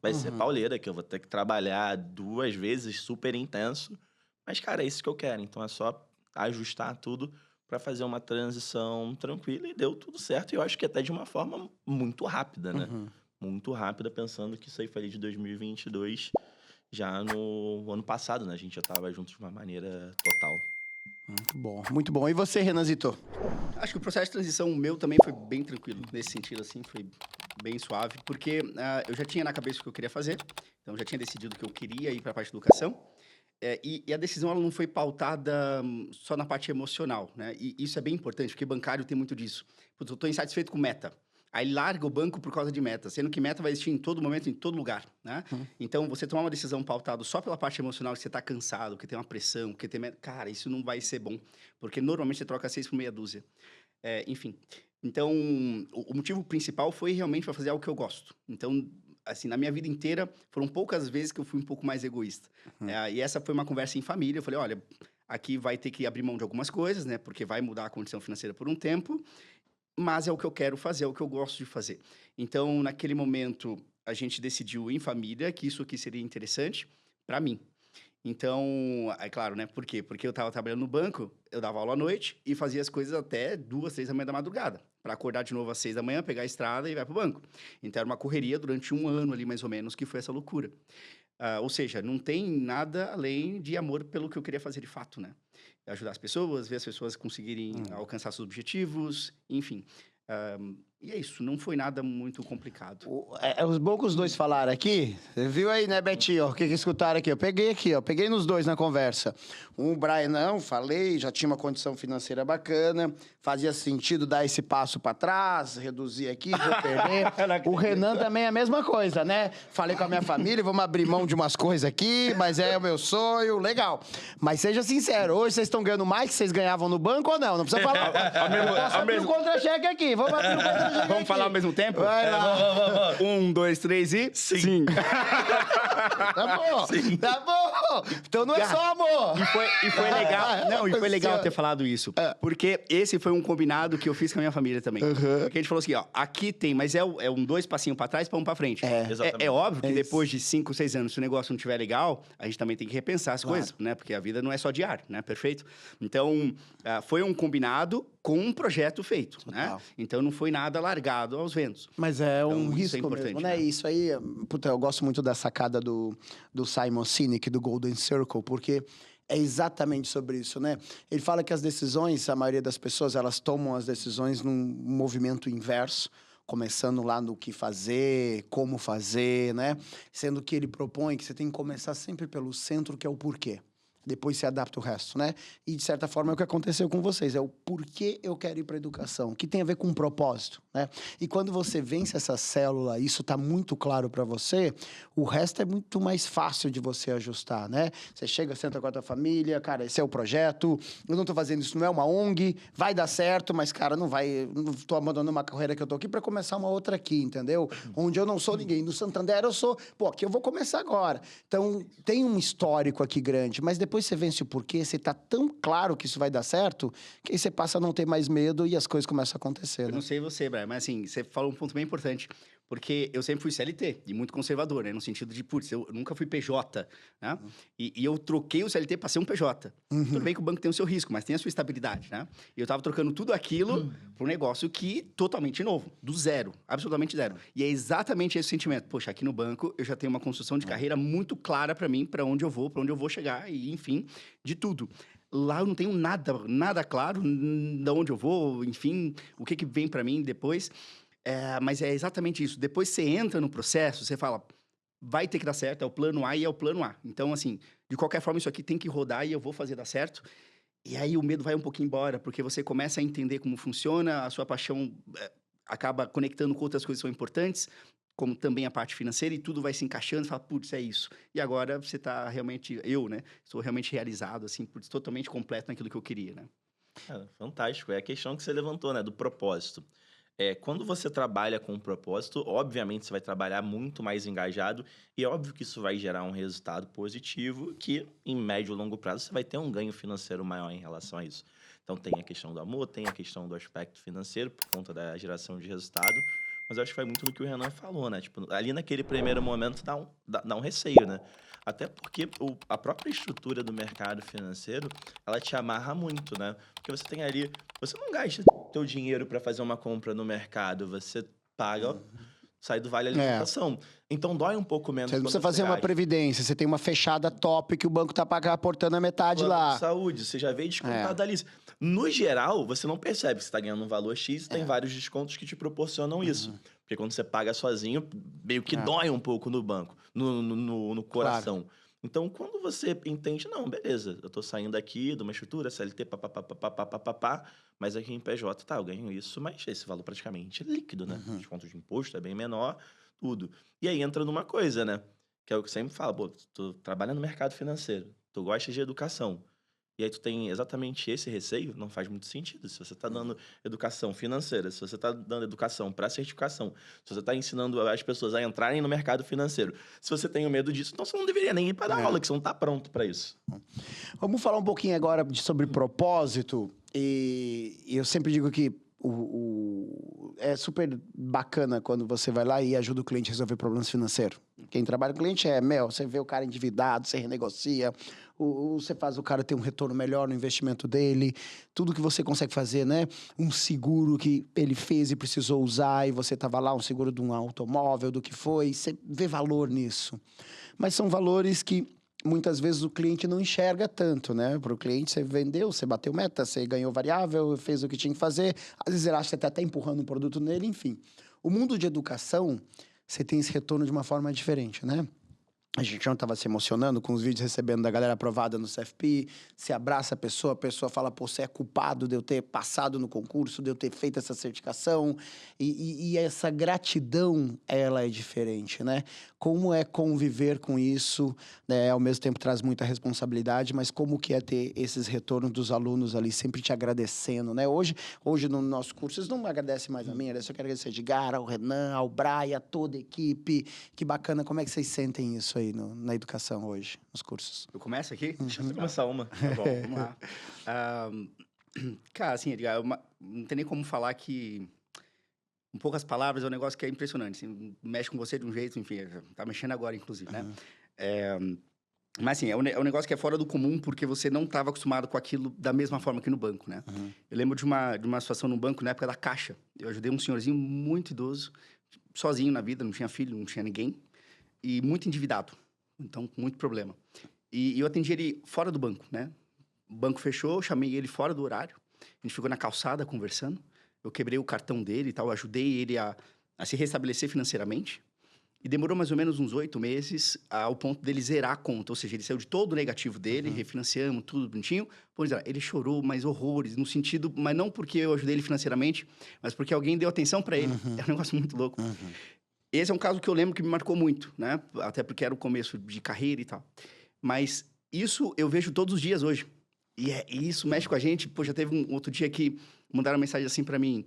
vai ser pauleira, que eu vou ter que trabalhar 2 vezes super intenso. Mas, cara, é isso que eu quero. Então é só ajustar tudo para fazer uma transição tranquila e deu tudo certo. E eu acho que até de uma forma muito rápida, né? Muito rápida, pensando que isso aí foi de 2022, já no ano passado, né? A gente já estava junto de uma maneira total. Muito bom, muito bom. E você, Renanzito? Acho que o processo de transição meu também foi bem tranquilo. Nesse sentido, assim, foi bem suave. Porque eu já tinha na cabeça o que eu queria fazer. Então, já tinha decidido que eu queria ir para a parte de educação. E a decisão ela não foi pautada só na parte emocional, né? E isso é bem importante, porque bancário tem muito disso. Putz, eu estou insatisfeito com meta. Aí larga o banco por causa de meta, sendo que meta vai existir em todo momento, em todo lugar, né? Então, você tomar uma decisão pautada só pela parte emocional, que você está cansado, que tem uma pressão, que tem meta... Cara, isso não vai ser bom, porque normalmente você troca 6 por meia dúzia. Enfim, então, o motivo principal foi realmente para fazer algo que eu gosto. Então, assim, na minha vida inteira, foram poucas vezes que eu fui um pouco mais egoísta. E essa foi uma conversa em família, eu falei, olha, aqui vai ter que abrir mão de algumas coisas, né? Porque vai mudar a condição financeira por um tempo, mas é o que eu quero fazer, é o que eu gosto de fazer. Então, naquele momento, a gente decidiu em família que isso aqui seria interessante para mim. Então, é claro, né? Por quê? Porque eu estava trabalhando no banco, eu dava aula à noite e fazia as coisas até 2, 3 da manhã da madrugada. Para acordar de novo às 6 da manhã, pegar a estrada e vai para o banco. Então, era uma correria durante 1 ano ali, mais ou menos, que foi essa loucura. Ou seja, não tem nada além de amor pelo que eu queria fazer de fato, né? Ajudar as pessoas, ver as pessoas conseguirem alcançar seus objetivos, enfim. E é isso, não foi nada muito complicado. Os bons que os dois falaram aqui, você viu aí, né, Betinho? O que escutaram aqui? Eu peguei nos dois na conversa. O Brian, não, falei, já tinha uma condição financeira bacana, fazia sentido dar esse passo para trás, reduzir aqui, vou perder. O Renan também é a mesma coisa, né? Falei com a minha família, vamos abrir mão de umas coisas aqui, mas é o meu sonho, legal. Mas seja sincero, hoje vocês estão ganhando mais que vocês ganhavam no banco ou não? Não precisa falar. Posso abrir um contra-cheque aqui, vamos abrir um contra-cheque. Vamos falar ao mesmo tempo? Vai lá. 1, 2, 3 e... Sim. Tá bom, Sim. tá bom. Então não é só amor. E foi legal. Não, e foi legal ter falado isso. Porque esse foi um combinado que eu fiz com a minha família também. Porque a gente falou assim, ó, aqui tem, mas é um 2 passinhos pra trás pra 1 pra frente. Exatamente. É óbvio que depois de 5, 6 anos, se o negócio não estiver legal, a gente também tem que repensar as coisas, né? Porque a vida não é só de ar, né? Perfeito? Então, foi um combinado com um projeto feito, Total. né? Então, não foi nada largado aos ventos. Mas é um Então, isso é risco importante, mesmo, né? né? Isso aí, puta, eu gosto muito da sacada do Simon Sinek, do Golden Circle, porque é exatamente sobre isso, né? Ele fala que as decisões, a maioria das pessoas, elas tomam as decisões num movimento inverso, começando lá no que fazer, como fazer, né? Sendo que ele propõe que você tem que começar sempre pelo centro, que é o porquê. Depois você adapta o resto, né? E, de certa forma, é o que aconteceu com vocês. É o porquê eu quero ir para a educação, que tem a ver com um propósito, né? E quando você vence essa célula, isso está muito claro para você, o resto é muito mais fácil de você ajustar, né? Você chega, senta com a tua família, cara, esse é o projeto, eu não tô fazendo isso, não é uma ONG, vai dar certo, mas, cara, não vai... Não tô abandonando uma carreira que eu tô aqui para começar uma outra aqui, entendeu? Onde eu não sou ninguém. No Santander eu sou... Pô, aqui eu vou começar agora. Então, tem um histórico aqui grande, mas depois você vence o porquê, você tá tão claro que isso vai dar certo, que aí você passa a não ter mais medo e as coisas começam a acontecer, Eu né? não sei você, Brian, mas assim, você falou um ponto bem importante. Porque eu sempre fui CLT, e muito conservador, né? No sentido de, putz, eu nunca fui PJ, né? E eu troquei o CLT para ser um PJ. Tudo bem que o banco tem o seu risco, mas tem a sua estabilidade, né? E eu tava trocando tudo aquilo para um negócio que totalmente novo, do zero, absolutamente zero. E é exatamente esse sentimento. Poxa, aqui no banco eu já tenho uma construção de carreira muito clara para mim, para onde eu vou chegar, e enfim, de tudo. Lá eu não tenho nada claro de onde eu vou, enfim, o que vem para mim depois. Mas é exatamente isso. Depois você entra no processo, você fala, vai ter que dar certo, é o plano A e é o plano A. Então, assim, de qualquer forma, isso aqui tem que rodar e eu vou fazer dar certo. E aí o medo vai um pouquinho embora, porque você começa a entender como funciona, a sua paixão acaba conectando com outras coisas que são importantes, como também a parte financeira, e tudo vai se encaixando, e fala, putz, é isso. E agora você tá realmente, eu, né, sou realmente realizado, assim, putz, totalmente completo naquilo que eu queria, né? Fantástico. É a questão que você levantou, né? Do propósito. Quando você trabalha com um propósito, obviamente você vai trabalhar muito mais engajado e é óbvio que isso vai gerar um resultado positivo que, em médio e longo prazo, você vai ter um ganho financeiro maior em relação a isso. Então, tem a questão do amor, tem a questão do aspecto financeiro, por conta da geração de resultado, mas eu acho que vai muito do que o Renan falou, né? Tipo, ali naquele primeiro momento dá um receio, né? Até porque a própria estrutura do mercado financeiro, ela te amarra muito, né? Porque você tem ali, você não gasta teu dinheiro para fazer uma compra no mercado, você paga, sai do vale alimentação. Então dói um pouco menos Você não quando precisa fazer uma gasta. previdência, você tem uma fechada top que o banco tá aportando a metade Plano lá. de saúde, você já veio descontado ali. No geral, você não percebe que você está ganhando um valor X e tem vários descontos que te proporcionam isso. Porque quando você paga sozinho, meio que dói um pouco no banco, no coração. Então, quando você entende, não, beleza, eu tô saindo aqui de uma estrutura, CLT, papapá, mas aqui em PJ, tá, eu ganho isso, mas esse valor praticamente é líquido, né? Desconto de imposto é bem menor, tudo. E aí entra numa coisa, né? Que é o que eu sempre falo, pô, tu trabalha no mercado financeiro, tu gosta de educação, e aí tu tem exatamente esse receio, não faz muito sentido. Se você está dando educação financeira, se você está dando educação para certificação, se você está ensinando as pessoas a entrarem no mercado financeiro, se você tem o medo disso, então você não deveria nem ir para dar aula, que você não está pronto para isso. Vamos falar um pouquinho agora sobre propósito. E eu sempre digo que é super bacana quando você vai lá e ajuda o cliente a resolver problemas financeiros. Quem trabalha com o cliente você vê o cara endividado, você renegocia, você faz o cara ter um retorno melhor no investimento dele, tudo que você consegue fazer, né? Um seguro que ele fez e precisou usar e você tava lá, um seguro de um automóvel, do que foi, você vê valor nisso. Mas são valores que muitas vezes o cliente não enxerga tanto, né? Para o cliente, você vendeu, você bateu meta, você ganhou variável, fez o que tinha que fazer. Às vezes ele acha que você está até empurrando um produto nele, enfim. O mundo de educação, você tem esse retorno de uma forma diferente, né? A gente não estava se emocionando com os vídeos recebendo da galera aprovada no CFP, você abraça a pessoa fala, pô, você é culpado de eu ter passado no concurso, de eu ter feito essa certificação, e essa gratidão, ela é diferente, né? Como é conviver com isso, né? Ao mesmo tempo traz muita responsabilidade, mas como que é ter esses retornos dos alunos ali, sempre te agradecendo, né? Hoje no nosso curso, vocês não me agradecem mais a mim, eu quero agradecer a Edgar, ao Renan, ao Brian, a toda a equipe, que bacana, como é que vocês sentem isso aí na educação hoje, nos cursos? Eu começo aqui? Deixa eu começar uma. Tá bom, vamos lá. Cara, assim, Edgar, não tem nem como falar que, em poucas palavras, é um negócio que é impressionante. Assim, mexe com você de um jeito, enfim, tá mexendo agora, inclusive, né? Mas, assim, é um negócio que é fora do comum, porque você não estava acostumado com aquilo da mesma forma que no banco, né? Eu lembro de uma situação no banco, na época da Caixa. Eu ajudei um senhorzinho muito idoso, sozinho na vida, não tinha filho, não tinha ninguém. E muito endividado. Então, com muito problema. E eu atendi ele fora do banco, né? O banco fechou, eu chamei ele fora do horário. A gente ficou na calçada conversando. Eu quebrei o cartão dele e tal, ajudei ele a se restabelecer financeiramente. E demorou mais ou menos uns 8 meses ao ponto dele zerar a conta. Ou seja, ele saiu de todo o negativo dele, refinanciamos, tudo bonitinho. Pô, ele chorou, mas horrores, no sentido... Mas não porque eu ajudei ele financeiramente, mas porque alguém deu atenção para ele. É um negócio muito louco. Esse é um caso que eu lembro que me marcou muito, né? Até porque era o começo de carreira e tal. Mas isso eu vejo todos os dias hoje. E isso mexe com a gente. Pô, já teve um outro dia que mandaram uma mensagem assim para mim.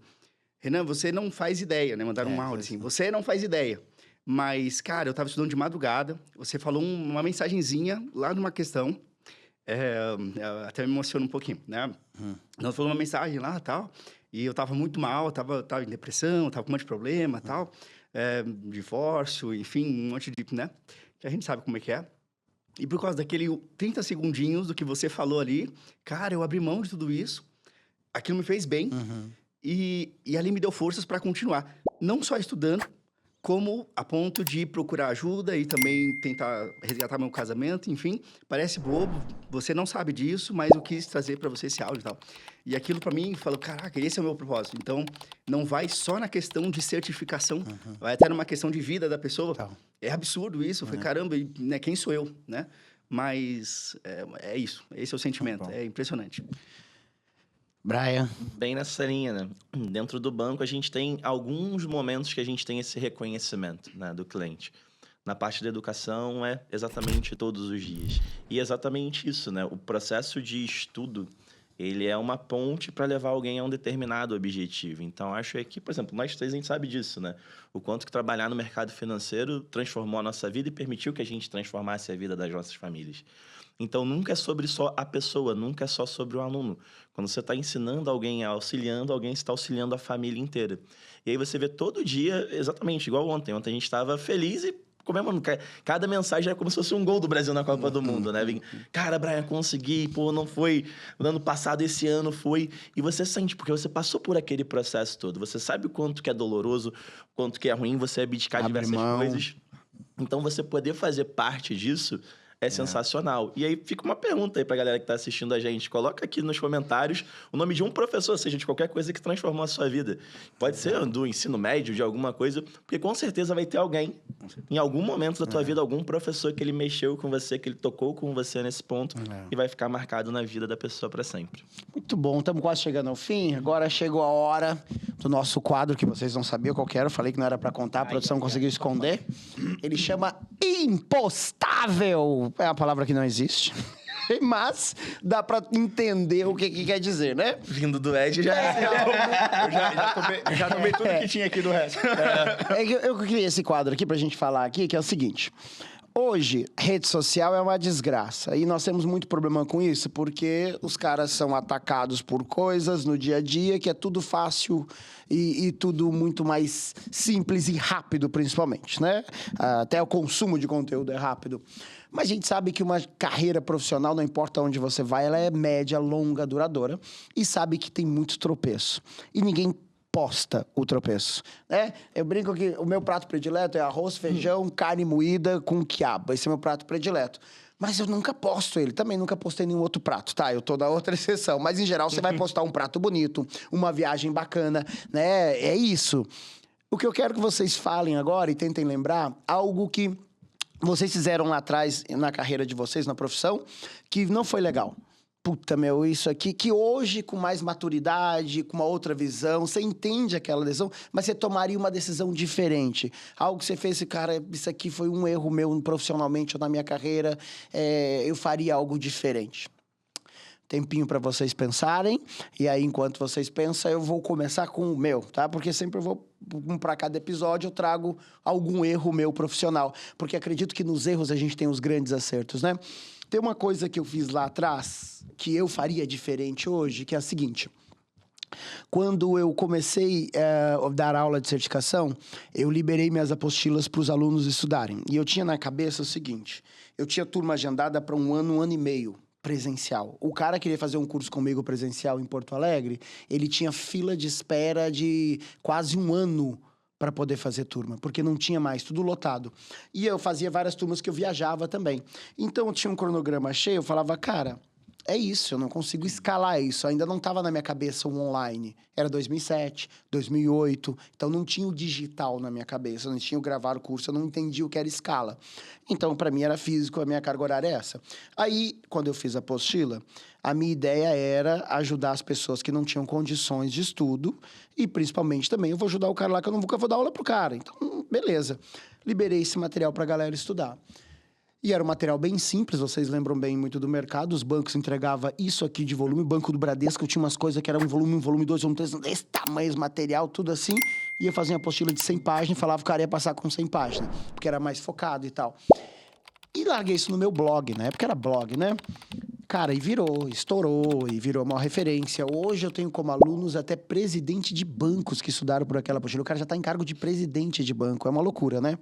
Renan, você não faz ideia, né? Mandaram um áudio assim. Você não faz ideia. Mas, cara, eu tava estudando de madrugada. Você falou uma mensagenzinha lá numa questão. Até me emociona um pouquinho, né? Então, falou uma mensagem lá e tal. E eu tava muito mal, tava em depressão, tava com um monte de problema e tal. Divórcio, enfim, um monte de, né? Que a gente sabe como é que é. E por causa daquele 30 segundinhos do que você falou ali, cara, eu abri mão de tudo isso. Aquilo me fez bem. E ali me deu forças para continuar. Não só estudando, como a ponto de procurar ajuda e também tentar resgatar meu casamento, enfim. Parece bobo, você não sabe disso, mas eu quis trazer para você esse áudio e tal. E aquilo para mim, falou, caraca, esse é o meu propósito. Então, não vai só na questão de certificação, vai até numa questão de vida da pessoa. É absurdo isso, eu falei, caramba, né, quem sou eu, né? Mas é isso, esse é o sentimento, é impressionante. Brian. Bem nessa linha, né? Dentro do banco, a gente tem alguns momentos que a gente tem esse reconhecimento, né, do cliente. Na parte da educação, é exatamente todos os dias. E é exatamente isso, né? O processo de estudo, ele é uma ponte para levar alguém a um determinado objetivo. Então, acho que, por exemplo, nós três, a gente sabe disso, né? O quanto que trabalhar no mercado financeiro transformou a nossa vida e permitiu que a gente transformasse a vida das nossas famílias. Então, nunca é sobre só a pessoa, nunca é só sobre o aluno. Quando você está ensinando alguém, auxiliando alguém, você está auxiliando a família inteira. E aí você vê todo dia, exatamente, igual ontem. Ontem a gente estava feliz e comemorando. Cada mensagem é como se fosse um gol do Brasil na Copa do Mundo, né? Cara, Brian, consegui, pô, não foi no ano passado, esse ano foi. E você sente, porque você passou por aquele processo todo. Você sabe o quanto que é doloroso, o quanto que é ruim você abdicar de diversas coisas. Então, você poder fazer parte disso é sensacional. E aí fica uma pergunta aí pra galera que tá assistindo a gente. Coloca aqui nos comentários o nome de um professor, seja de qualquer coisa que transformou a sua vida. Pode ser do ensino médio, de alguma coisa, porque com certeza vai ter alguém, em algum momento da tua vida, algum professor que ele mexeu com você, que ele tocou com você nesse ponto e vai ficar marcado na vida da pessoa para sempre. Muito bom, estamos quase chegando ao fim. Agora chegou a hora do nosso quadro, que vocês não sabiam qual que era. Eu falei que não era para contar, a produção conseguiu esconder. Ele chama Impostável. É uma palavra que não existe. Mas dá pra entender o que quer dizer, né? Vindo do Ed, já Já tomei tudo que tinha aqui do resto. Eu criei esse quadro aqui pra gente falar aqui, que é o seguinte. Hoje, rede social é uma desgraça. E nós temos muito problema com isso, porque os caras são atacados por coisas no dia a dia, que é tudo fácil e tudo muito mais simples e rápido, principalmente, né? Até o consumo de conteúdo é rápido. Mas a gente sabe que uma carreira profissional, não importa onde você vai, ela é média, longa, duradoura. E sabe que tem muito tropeço. E ninguém posta o tropeço, né? Eu brinco que o meu prato predileto é arroz, feijão, carne moída com quiabo. Esse é meu prato predileto. Mas eu nunca posto ele. Também nunca postei nenhum outro prato, tá? Eu tô da outra exceção. Mas, em geral, você vai postar um prato bonito, uma viagem bacana, né? É isso. O que eu quero que vocês falem agora e tentem lembrar algo que vocês fizeram lá atrás na carreira de vocês, na profissão, que não foi legal. Puta, meu, isso aqui, que hoje, com mais maturidade, com uma outra visão, você entende aquela decisão, mas você tomaria uma decisão diferente. Algo que você fez, cara, isso aqui foi um erro meu profissionalmente ou na minha carreira, eu faria algo diferente. Tempinho para vocês pensarem, e aí, enquanto vocês pensam, eu vou começar com o meu, tá? Porque sempre eu vou, para cada episódio, eu trago algum erro meu profissional, porque acredito que nos erros a gente tem os grandes acertos, né? Tem uma coisa que eu fiz lá atrás, que eu faria diferente hoje, que é a seguinte. Quando eu comecei a dar aula de certificação, eu liberei minhas apostilas para os alunos estudarem. E eu tinha na cabeça o seguinte, Eu tinha turma agendada para um ano e meio presencial. O cara queria fazer um curso comigo presencial em Porto Alegre, ele tinha fila de espera de quase um ano para poder fazer turma, porque não tinha mais, tudo lotado. E eu fazia várias turmas que eu viajava também. Então, eu tinha um cronograma cheio, eu falava, cara, é isso, eu não consigo escalar isso. Ainda não estava na minha cabeça o online. Era 2007, 2008, então não tinha o digital na minha cabeça, não tinha o gravar o curso, eu não entendia o que era escala. Então, para mim, era físico, a minha carga horária é essa. Aí, quando eu fiz a apostila, a minha ideia era ajudar as pessoas que não tinham condições de estudo e, principalmente, também eu vou ajudar o cara lá que eu nunca vou dar aula pro cara. Então, beleza. Liberei esse material para a galera estudar. E era um material bem simples, vocês lembram bem muito do mercado, os bancos entregavam isso aqui de volume, o Banco do Bradesco, eu tinha umas coisas que era um volume 2, volume 3, desse tamanho, esse material, tudo assim, ia fazer uma apostila de 100 páginas, falava que o cara ia passar com 100 páginas, porque era mais focado e tal. E larguei isso no meu blog, na época era blog, né? Cara, e virou, estourou, e virou uma referência. Hoje eu tenho como alunos até presidente de bancos que estudaram por aquela apostila, o cara já tá em cargo de presidente de banco, é uma loucura, né?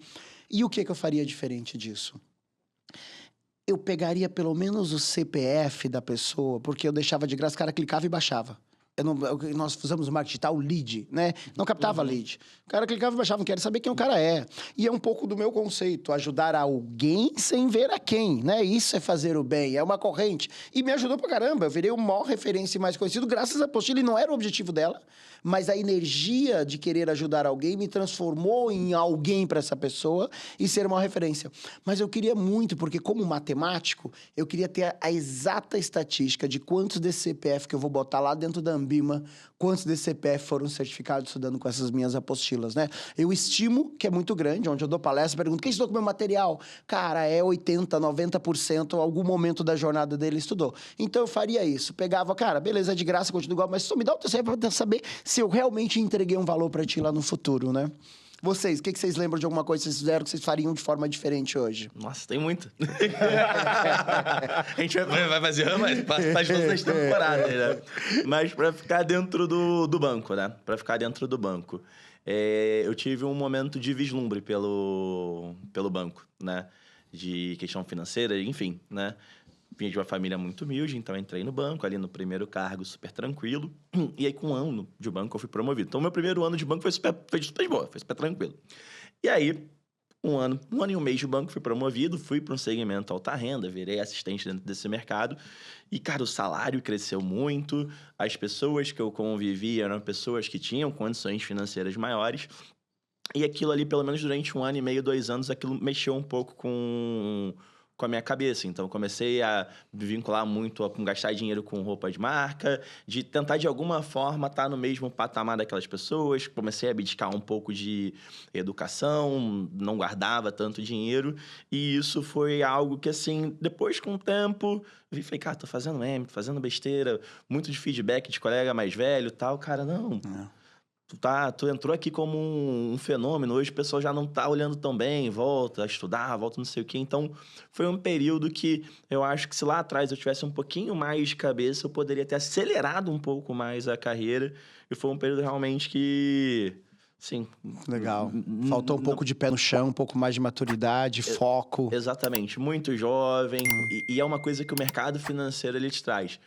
E o que eu faria diferente disso? Eu pegaria pelo menos o CPF da pessoa, porque eu deixava de graça, o cara clicava e baixava. Nós fizemos o marketing digital, lead, né? Não captava lead. O cara clicava e baixava, não quero saber quem o cara é. E é um pouco do meu conceito, ajudar alguém sem ver a quem, né? Isso é fazer o bem, é uma corrente. E me ajudou pra caramba, eu virei o maior referência e mais conhecido graças à apostila, e não era o objetivo dela, mas a energia de querer ajudar alguém me transformou em alguém para essa pessoa e ser uma referência. Mas eu queria muito, porque como matemático, eu queria ter a exata estatística de quantos desse CPF que eu vou botar lá dentro da Ambima, quantos desse CPF foram certificados estudando com essas minhas apostilas, né? Eu estimo que é muito grande, onde eu dou palestra, pergunto, quem estudou com o meu material? Cara, é 80%, 90%, algum momento da jornada dele estudou. Então eu faria isso, pegava, cara, beleza, é de graça, continua igual, mas só me dá o teu CPF pra saber se eu realmente entreguei um valor para ti lá no futuro, né? Vocês, o que vocês lembram de alguma coisa que vocês fizeram que vocês fariam de forma diferente hoje? Nossa, tem muito. A gente vai fazer faz todas as temporadas, né? Mas para ficar dentro do banco, né? Para ficar dentro do banco. Eu tive um momento de vislumbre pelo banco, né? De questão financeira, enfim, né? Vinha de uma família muito humilde, então entrei no banco, ali no primeiro cargo, super tranquilo. E aí, com um ano de banco, eu fui promovido. Então, meu primeiro ano de banco foi super de boa, foi super tranquilo. E aí, um ano e um mês de banco, fui promovido, fui para um segmento alta renda, virei assistente dentro desse mercado. E, cara, o salário cresceu muito, as pessoas que eu convivi eram pessoas que tinham condições financeiras maiores. E aquilo ali, pelo menos durante 1 ano e meio, 2 anos, aquilo mexeu um pouco com a minha cabeça. Então, comecei a me vincular muito com gastar dinheiro com roupa de marca, de tentar, de alguma forma, estar no mesmo patamar daquelas pessoas. Comecei a abdicar um pouco de educação, não guardava tanto dinheiro. E isso foi algo que, assim, depois, com o tempo, eu vi, falei, cara, tô fazendo meme, tô fazendo besteira, muito de feedback de colega mais velho e tal. Cara, não. Tu entrou aqui como um fenômeno, hoje o pessoal já não tá olhando tão bem, volta a estudar, volta não sei o quê. Então, foi um período que eu acho que se lá atrás eu tivesse um pouquinho mais de cabeça, eu poderia ter acelerado um pouco mais a carreira. E foi um período realmente que... Sim. Legal. Faltou um pouco de pé no chão, um pouco mais de maturidade, foco. Exatamente. Muito jovem. E é uma coisa que o mercado financeiro ele te traz.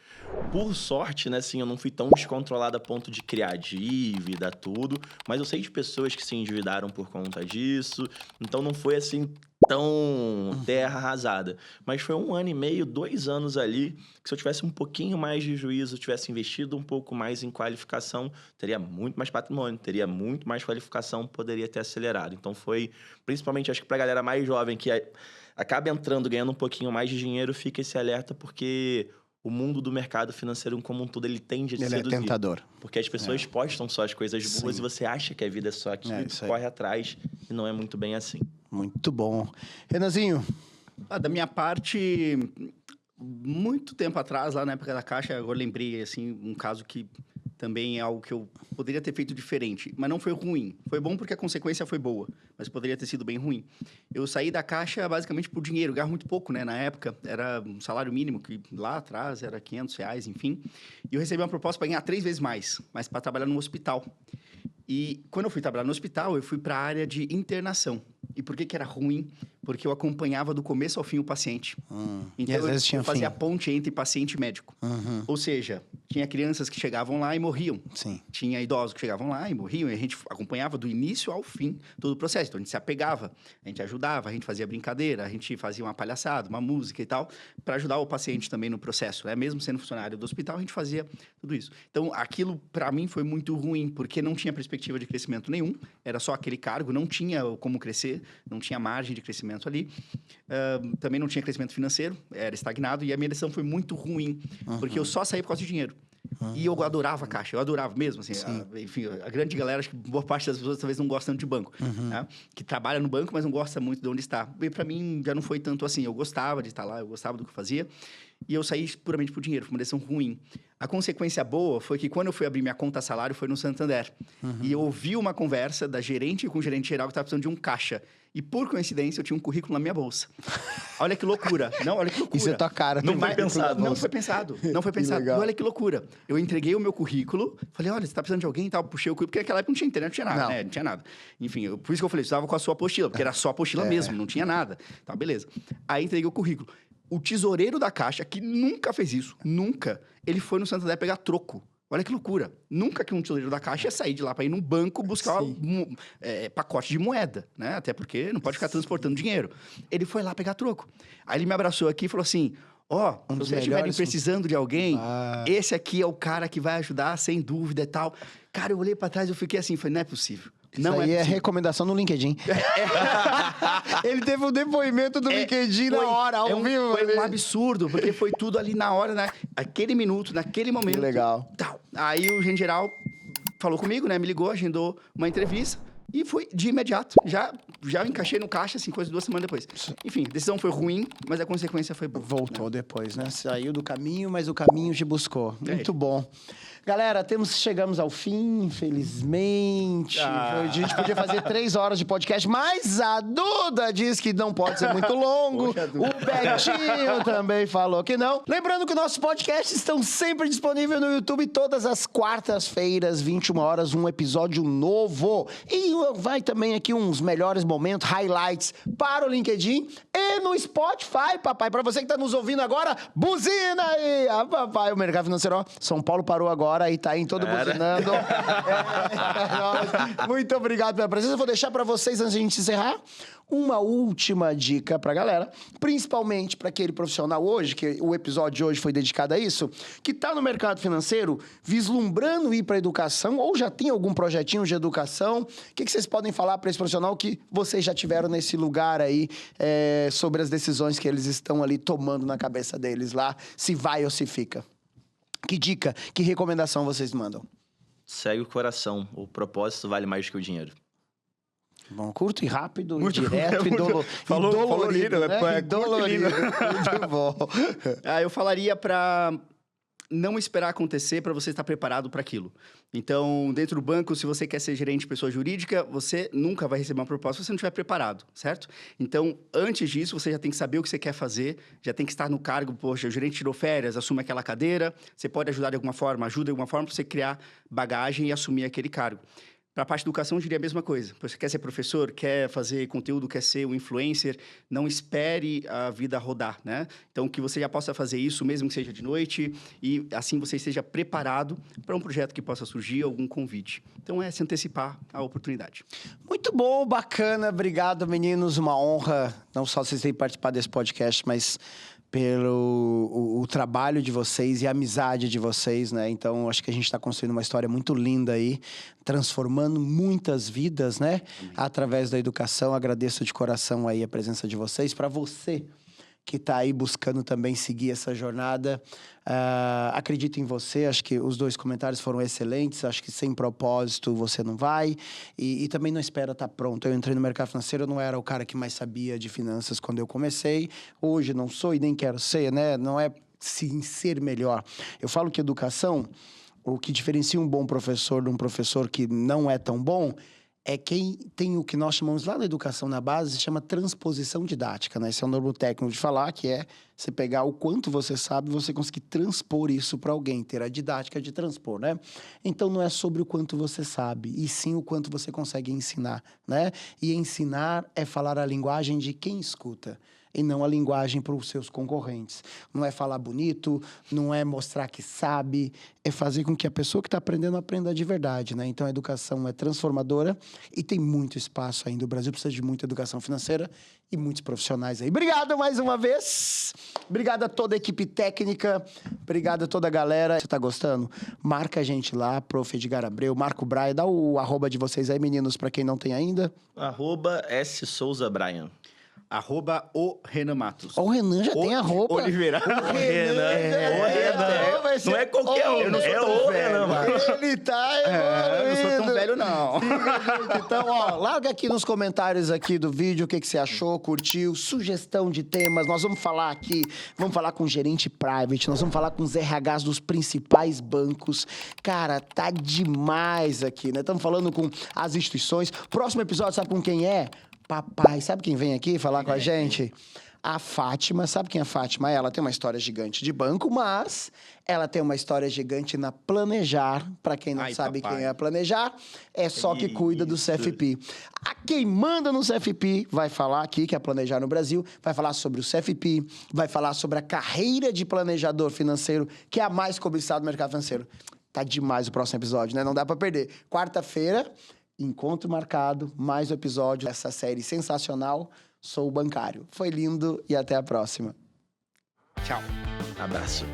Por sorte, né, assim, eu não fui tão descontrolado a ponto de criar dívida, tudo. Mas eu sei de pessoas que se endividaram por conta disso. Então, não foi, assim, tão terra arrasada. Mas foi 1 ano e meio, 2 anos ali, que se eu tivesse um pouquinho mais de juízo, tivesse investido um pouco mais em qualificação, teria muito mais patrimônio, teria muito mais qualificação, poderia ter acelerado. Então, foi, principalmente, acho que pra galera mais jovem, que acaba entrando, ganhando um pouquinho mais de dinheiro, fica esse alerta, porque... o mundo do mercado financeiro como um todo, ele tende a seduzir. Ele é tentador. Porque as pessoas postam só as coisas boas. Sim. E você acha que a vida é só aquilo, tu corre atrás e não é muito bem assim. Muito bom. Renanzinho? Da minha parte, muito tempo atrás, lá na época da Caixa, eu lembrei, assim, um caso que também é algo que eu poderia ter feito diferente, mas não foi ruim. Foi bom porque a consequência foi boa, mas poderia ter sido bem ruim. Eu saí da Caixa basicamente por dinheiro, ganhava muito pouco, né? Na época, era um salário mínimo, que lá atrás era R$500, enfim. E eu recebi uma proposta para ganhar 3 vezes mais, mas para trabalhar no hospital. E quando eu fui trabalhar no hospital, eu fui para a área de internação. E por que era ruim? porque eu acompanhava do começo ao fim o paciente. E às vezes tinha eu fazia a fim. ponte entre paciente e médico. Ou seja, tinha crianças que chegavam lá e morriam. Sim. Tinha idosos que chegavam lá e morriam. E a gente acompanhava do início ao fim todo o processo. Então, a gente se apegava, a gente ajudava, a gente fazia brincadeira, a gente fazia uma palhaçada, uma música e tal, para ajudar o paciente também no processo, né? Mesmo sendo funcionário do hospital, a gente fazia tudo isso. Então, aquilo, para mim, foi muito ruim, porque não tinha perspectiva de crescimento nenhum. Era só aquele cargo, não tinha como crescer, não tinha margem de crescimento ali. Também não tinha crescimento financeiro, era estagnado. E a minha decisão foi muito ruim, porque eu só saí por causa de dinheiro. E eu adorava a Caixa, eu adorava mesmo, assim, enfim, a grande galera, acho que boa parte das pessoas talvez não gostam de banco, né? Que trabalha no banco, mas não gosta muito de onde está. E para mim já não foi tanto assim, eu gostava de estar lá, eu gostava do que eu fazia, e eu saí puramente por dinheiro, foi uma decisão ruim. A consequência boa foi que quando eu fui abrir minha conta salário foi no Santander, e eu ouvi uma conversa da gerente com o gerente geral que estava precisando de um caixa. E, por coincidência, eu tinha um currículo na minha bolsa. Olha que loucura. Não, olha que loucura. Isso é tua cara. Não foi pensado. Não foi pensado. Não foi pensado. E olha que loucura. Eu entreguei o meu currículo, falei, olha, você tá precisando de alguém e tal. Puxei o currículo, porque naquela época não tinha internet, não tinha nada, né? Não tinha nada. Enfim, por isso que eu falei, você estava com a sua apostila, porque era só apostila mesmo, não tinha nada. Tá, beleza. Aí entreguei o currículo. O tesoureiro da Caixa, que nunca fez isso, nunca, ele foi no Santander pegar troco. Olha que loucura. Nunca que um tesoureiro da Caixa ia sair de lá para ir num banco buscar pacote de moeda, né? Até porque não pode ficar transportando dinheiro. Ele foi lá pegar troco. Aí ele me abraçou aqui e falou assim, se vocês estiverem precisando de alguém, esse aqui é o cara que vai ajudar, sem dúvida e tal. Cara, eu olhei para trás e eu fiquei assim, falei, não é possível. Não é recomendação no LinkedIn. Ele teve um depoimento do LinkedIn na hora, ao vivo. Foi um absurdo, porque foi tudo ali na hora, né? Aquele minuto, naquele momento. Que legal. Tal. Aí o gerente geral falou comigo, né? Me ligou, agendou uma entrevista. E foi de imediato. Já encaixei no caixa, assim, coisa 2 semanas depois. Enfim, a decisão foi ruim, mas a consequência foi boa. Voltou depois, né? Saiu do caminho, mas o caminho te buscou. Muito bom. Galera, chegamos ao fim, infelizmente. A gente podia fazer 3 horas de podcast, mas a Duda diz que não pode ser muito longo. Poxa, o Betinho também falou que não. Lembrando que nossos podcasts estão sempre disponíveis no YouTube todas as quartas-feiras, 21 horas, um episódio novo. E vai também aqui uns melhores momentos, highlights para o LinkedIn e no Spotify, papai. Para você que está nos ouvindo agora, buzina aí! Papai, o Mercado Financeiro, São Paulo parou agora. E tá aí todo buzinando. Muito obrigado pela presença. Eu vou deixar para vocês, antes de a gente encerrar, uma última dica pra galera, principalmente para aquele profissional hoje, que o episódio de hoje foi dedicado a isso, que tá no mercado financeiro, vislumbrando ir para educação, ou já tem algum projetinho de educação. O que vocês podem falar para esse profissional que vocês já tiveram nesse lugar aí, sobre as decisões que eles estão ali tomando na cabeça deles lá, se vai ou se fica? Que dica, que recomendação vocês mandam? Segue o coração. O propósito vale mais que o dinheiro. Bom, curto e rápido, muito, direto e dolorido. Falou lindo, né? Dolorido. Muito bom. Eu falaria para não esperar acontecer para você estar preparado para aquilo. Então, dentro do banco, se você quer ser gerente de pessoa jurídica, você nunca vai receber uma proposta se você não estiver preparado, certo? Então, antes disso, você já tem que saber o que você quer fazer, já tem que estar no cargo, poxa, o gerente tirou férias, assume aquela cadeira, você pode ajudar de alguma forma, ajuda de alguma forma para você criar bagagem e assumir aquele cargo. Para a parte de educação, eu diria a mesma coisa. Você quer ser professor, quer fazer conteúdo, quer ser um influencer, não espere a vida rodar, né? Então, que você já possa fazer isso, mesmo que seja de noite, e assim você esteja preparado para um projeto que possa surgir, algum convite. Então, se antecipar à oportunidade. Muito bom, bacana. Obrigado, meninos. Uma honra, não só vocês terem participado desse podcast, mas pelo o trabalho de vocês e a amizade de vocês, né? Então, acho que a gente está construindo uma história muito linda aí, transformando muitas vidas, né? Amém. Através da educação. Agradeço de coração aí a presença de vocês. Para você que está aí buscando também seguir essa jornada, acredito em você. Acho que os 2 comentários foram excelentes. Acho que sem propósito você não vai. E também não espera estar pronto. Eu entrei no mercado financeiro, eu não era o cara que mais sabia de finanças quando eu comecei. Hoje não sou e nem quero ser, né? Não é sim ser melhor. Eu falo que educação, o que diferencia um bom professor de um professor que não é tão bom, é quem tem o que nós chamamos lá na educação na base, se chama transposição didática, né? Esse é o nome técnico de falar, que é você pegar o quanto você sabe e você conseguir transpor isso para alguém, ter a didática de transpor, né? Então, não é sobre o quanto você sabe, e sim o quanto você consegue ensinar, né? E ensinar é falar a linguagem de quem escuta, e não a linguagem para os seus concorrentes. Não é falar bonito, não é mostrar que sabe, é fazer com que a pessoa que está aprendendo aprenda de verdade, né? Então, a educação é transformadora e tem muito espaço ainda. O Brasil precisa de muita educação financeira e muitos profissionais aí. Obrigado mais uma vez. Obrigado a toda a equipe técnica. Obrigado a toda a galera. Você tá gostando? Marca a gente lá, Prof. Edgar Abreu, Marco Braia. Dá o arroba de vocês aí, meninos, para quem não tem ainda. @SSouzaBrian. @o Renan Matos. Ó, o Renan já tem arroba. Oliveira. O Renan. Não é qualquer um. Eu não sou É tão o velho, Renan. mano. Ele tá Eu não sou tão evoluindo. velho, não. Então, ó, larga aqui nos comentários aqui do vídeo o que você achou, curtiu, sugestão de temas. Nós vamos falar aqui, vamos falar com o gerente private, nós vamos falar com os RHs dos principais bancos. Cara, tá demais aqui, né? Estamos falando com as instituições. Próximo episódio, sabe com quem é? Papai. Sabe quem vem aqui falar com a gente? A Fátima. Sabe quem é a Fátima? Ela tem uma história gigante de banco, mas ela tem uma história gigante na Planejar. Para quem não sabe papai. quem é a Planejar, é só que cuida do CFP. A quem manda no CFP vai falar aqui, que é a Planejar no Brasil, vai falar sobre o CFP, vai falar sobre a carreira de planejador financeiro, que é a mais cobiçada do mercado financeiro. Tá demais o próximo episódio, né? Não dá para perder. Quarta-feira, encontro marcado, mais um episódio dessa série sensacional. Sou o Bancário. Foi lindo e até a próxima. Tchau. Abraço.